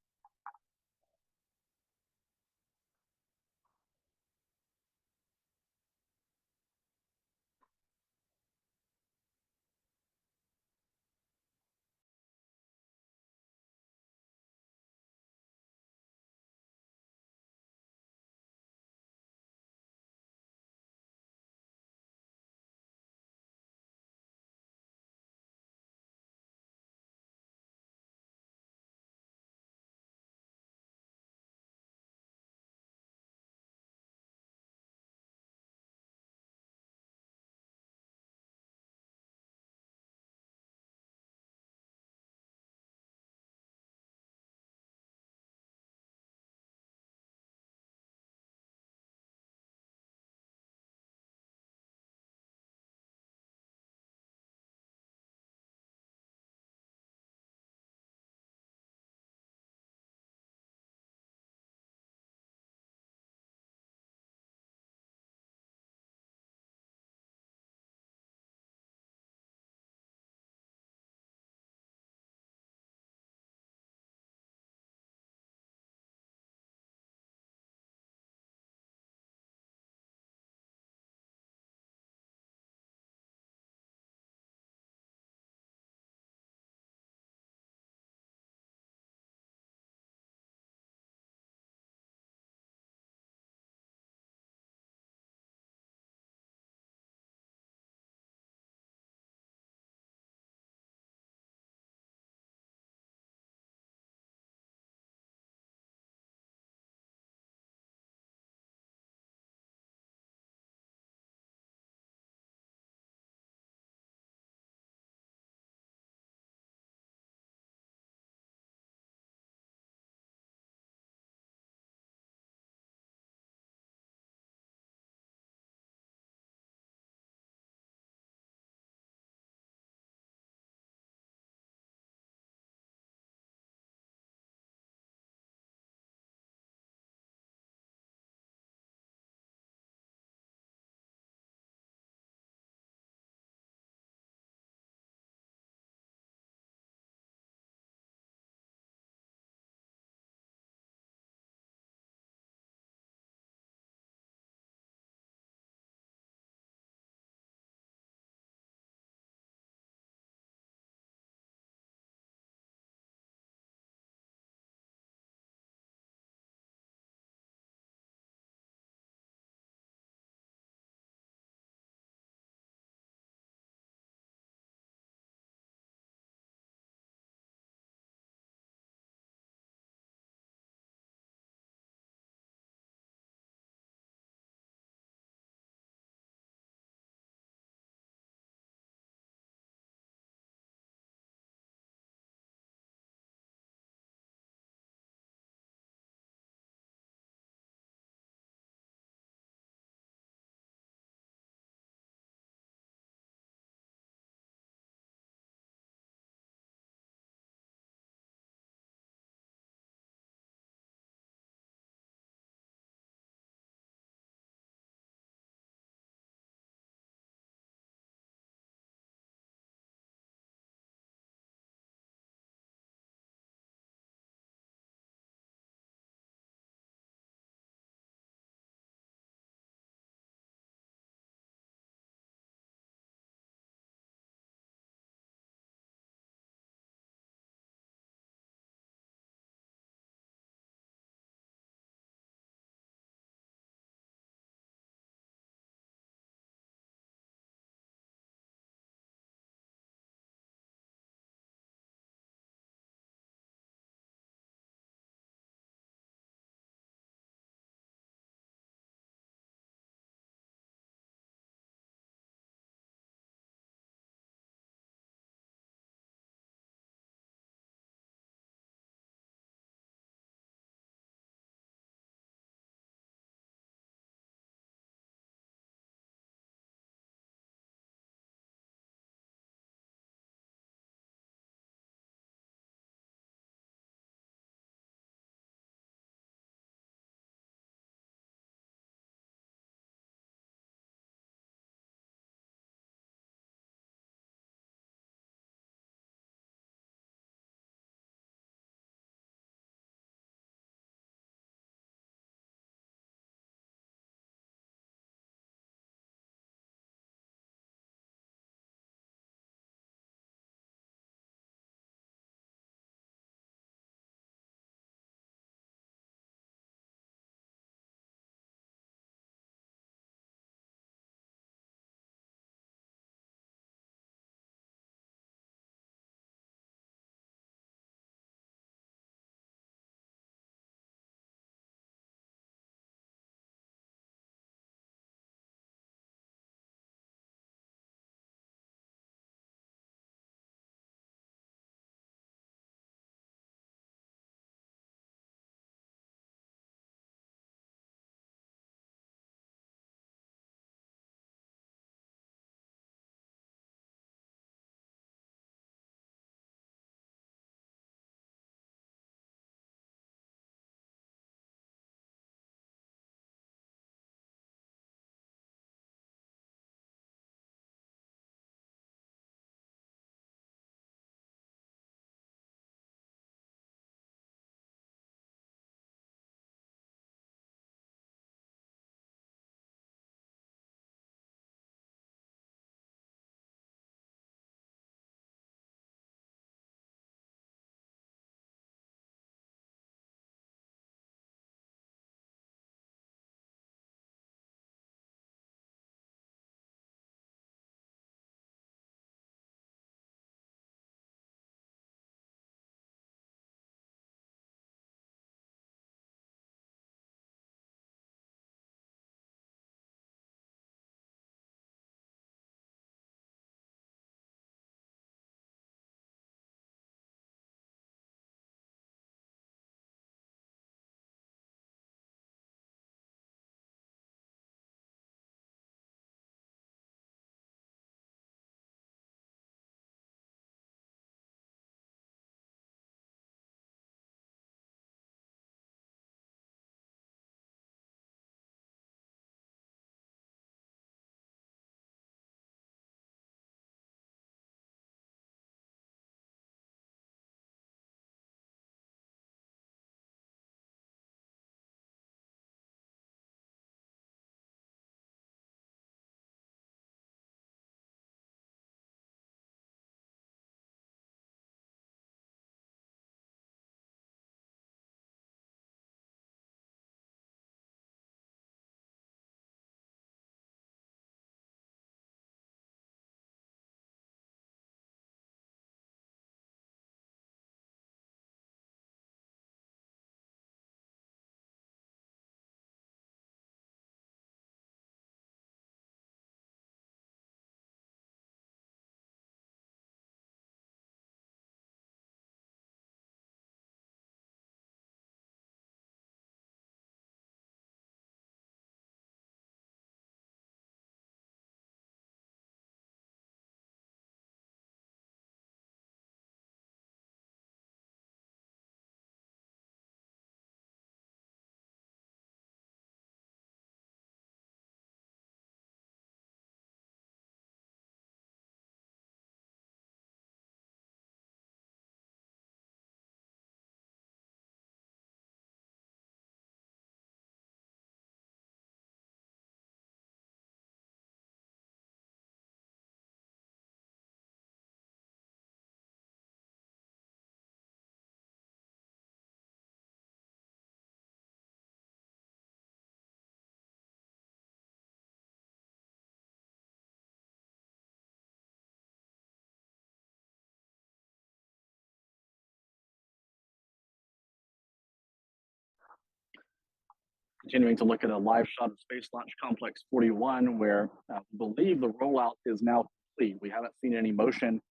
Continuing to look at a live shot of Space Launch Complex 41, where we believe the rollout is now complete. We haven't seen any motion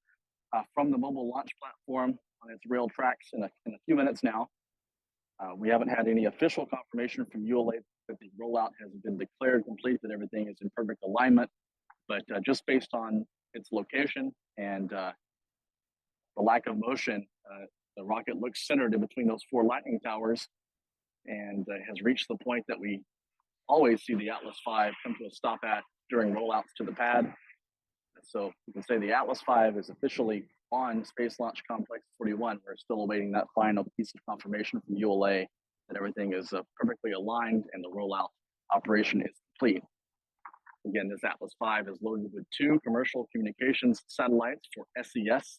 from the mobile launch platform on its rail tracks in a few minutes now. We haven't had any official confirmation from ULA that the rollout has been declared complete, that everything is in perfect alignment, but just based on its location and the lack of motion, the rocket looks centered in between those four lightning towers and has reached the point that we always see the Atlas V come to a stop at during rollouts to the pad. So you can say the Atlas V is officially on Space Launch Complex 41. We're still awaiting that final piece of confirmation from ULA that everything is perfectly aligned and the rollout operation is complete. Again, this Atlas V is loaded with 2 commercial communications satellites for SES,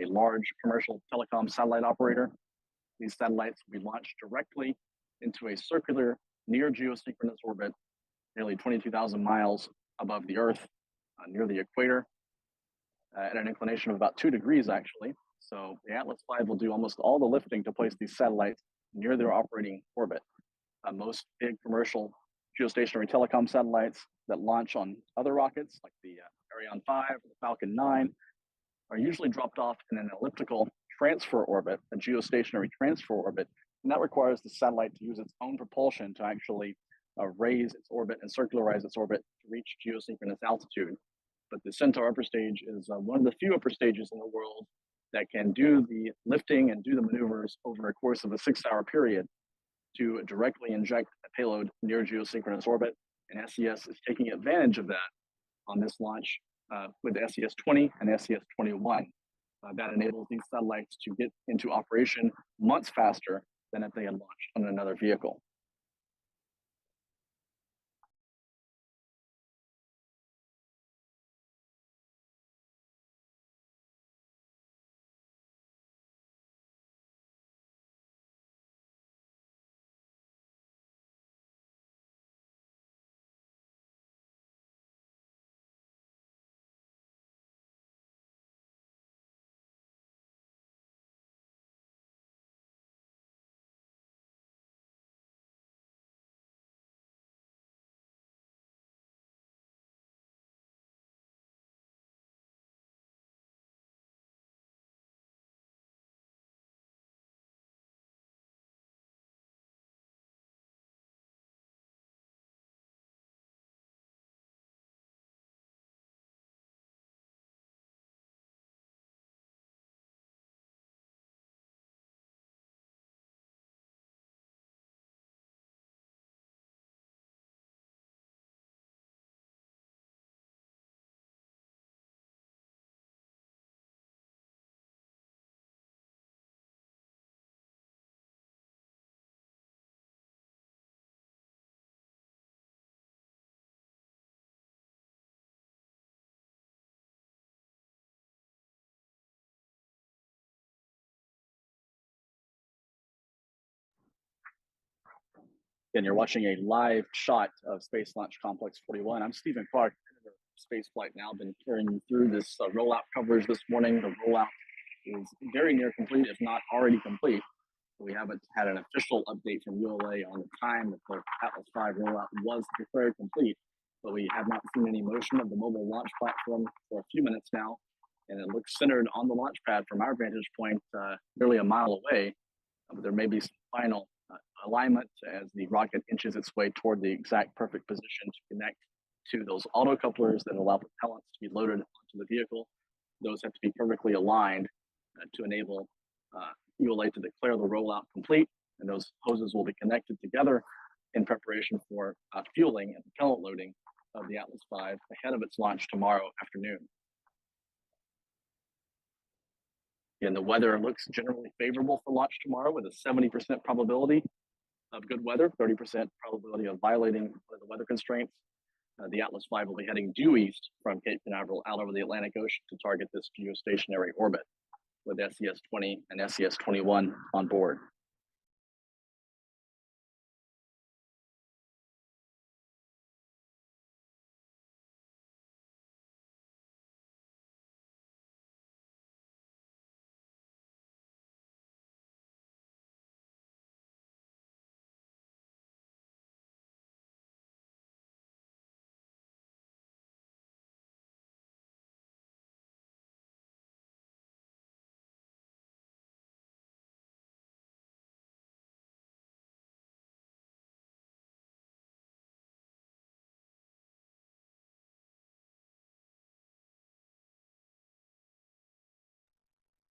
a large commercial telecom satellite operator. These satellites will be launched directly into a circular near geosynchronous orbit, nearly 22,000 miles above the Earth, near the equator, at an inclination of about 2 degrees, actually. So the Atlas V will do almost all the lifting to place these satellites near their operating orbit. Most big commercial geostationary telecom satellites that launch on other rockets, like the Ariane 5 or the Falcon 9, are usually dropped off in an elliptical transfer orbit, a geostationary transfer orbit, and that requires the satellite to use its own propulsion to actually raise its orbit and circularize its orbit to reach geosynchronous altitude. But the Centaur upper stage is one of the few upper stages in the world that can do the lifting and do the maneuvers over a course of a 6-hour period to directly inject a payload near geosynchronous orbit. And SES is taking advantage of that on this launch with the SES-20 and SES-21. That enables these satellites to get into operation months faster than if they had launched on another vehicle. And you're watching a live shot of Space Launch Complex 41. I'm Stephen Clark, editor of Spaceflight Now. Been carrying you through this rollout coverage this morning. The rollout is very near complete, if not already complete. We haven't had an official update from ULA on the time that the Atlas V rollout was declared complete, but we have not seen any motion of the mobile launch platform for a few minutes now, and it looks centered on the launch pad from our vantage point, nearly a mile away. But there may be some final alignment as the rocket inches its way toward the exact perfect position to connect to those autocouplers that allow propellants to be loaded onto the vehicle. Those have to be perfectly aligned to enable ULA to declare the rollout complete, and those hoses will be connected together in preparation for fueling and propellant loading of the Atlas V ahead of its launch tomorrow afternoon. And the weather looks generally favorable for launch tomorrow with a 70% probability of good weather, 30% probability of violating the weather constraints. The Atlas V will be heading due east from Cape Canaveral out over the Atlantic Ocean to target this geostationary orbit with SES-20 and SES-21 on board.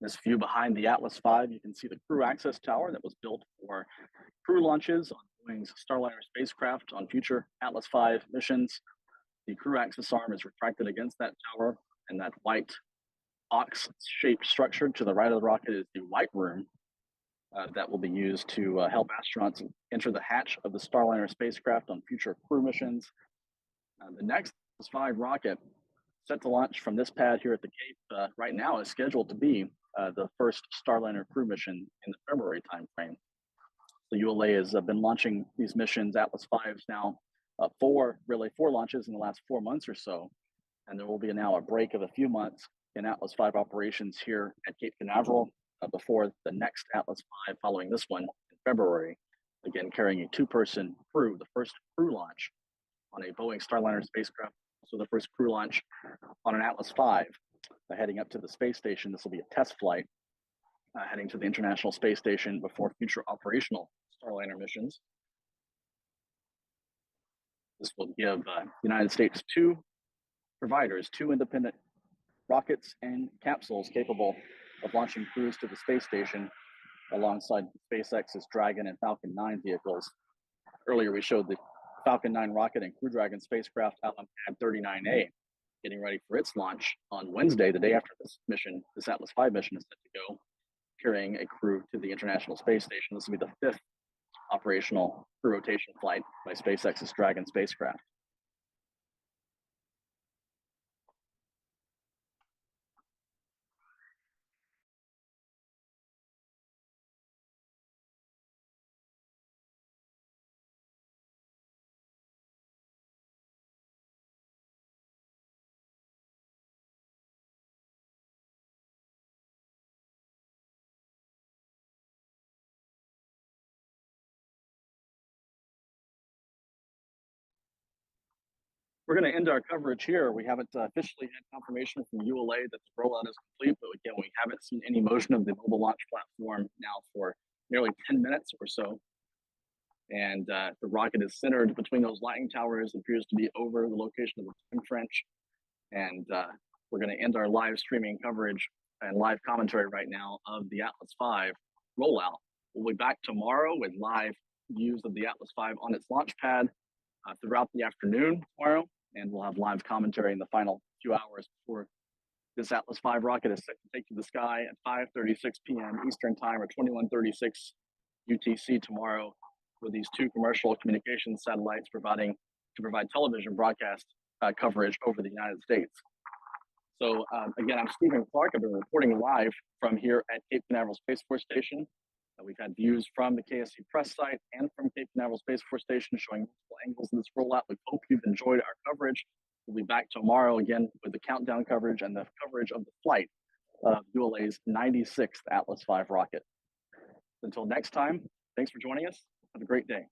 This view behind the Atlas V, you can see the crew access tower that was built for crew launches on Boeing's Starliner spacecraft on future Atlas V missions. The crew access arm is retracted against that tower, and that white box-shaped structure to the right of the rocket is the white room that will be used to help astronauts enter the hatch of the Starliner spacecraft on future crew missions. The next Atlas V rocket, set to launch from this pad here at the Cape right now, is scheduled to be the first Starliner crew mission in the February timeframe. The ULA has been launching these missions, Atlas V's now, four launches in the last 4 months or so. And there will be now a break of a few months in Atlas V operations here at Cape Canaveral before the next Atlas V following this one in February, again carrying a two-person crew, the first crew launch on a Boeing Starliner spacecraft, so the first crew launch on an Atlas V, heading up to the space station. This will be a test flight heading to the International Space Station before future operational Starliner missions. This will give the United States two independent rockets and capsules capable of launching crews to the space station alongside SpaceX's Dragon and Falcon 9 vehicles. Earlier, we showed the Falcon 9 rocket and Crew Dragon spacecraft out on Pad 39A, getting ready for its launch on Wednesday, the day after this mission, this Atlas V mission is set to go, carrying a crew to the International Space Station. This will be the fifth operational crew rotation flight by SpaceX's Dragon spacecraft. We're going to end our coverage here. We haven't officially had confirmation from ULA that the rollout is complete, but again, we haven't seen any motion of the mobile launch platform now for nearly 10 minutes or so. And the rocket is centered between those lighting towers. It appears to be over the location of the time trench. And we're going to end our live streaming coverage and live commentary right now of the Atlas V rollout. We'll be back tomorrow with live views of the Atlas V on its launch pad throughout the afternoon tomorrow. And we'll have live commentary in the final few hours before this Atlas V rocket is set to take to the sky at 5:36 p.m. Eastern Time or 21:36 UTC tomorrow, with these two commercial communications satellites to provide television broadcast coverage over the United States. So again, I'm Stephen Clark. I've been reporting live from here at Cape Canaveral Space Force Station. We've had views from the KSC press site and from Cape Canaveral Space Force Station showing multiple angles of this rollout. We hope you've enjoyed our coverage. We'll be back tomorrow again with the countdown coverage and the coverage of the flight of ULA's 96th Atlas V rocket. Until next time, thanks for joining us. Have a great day.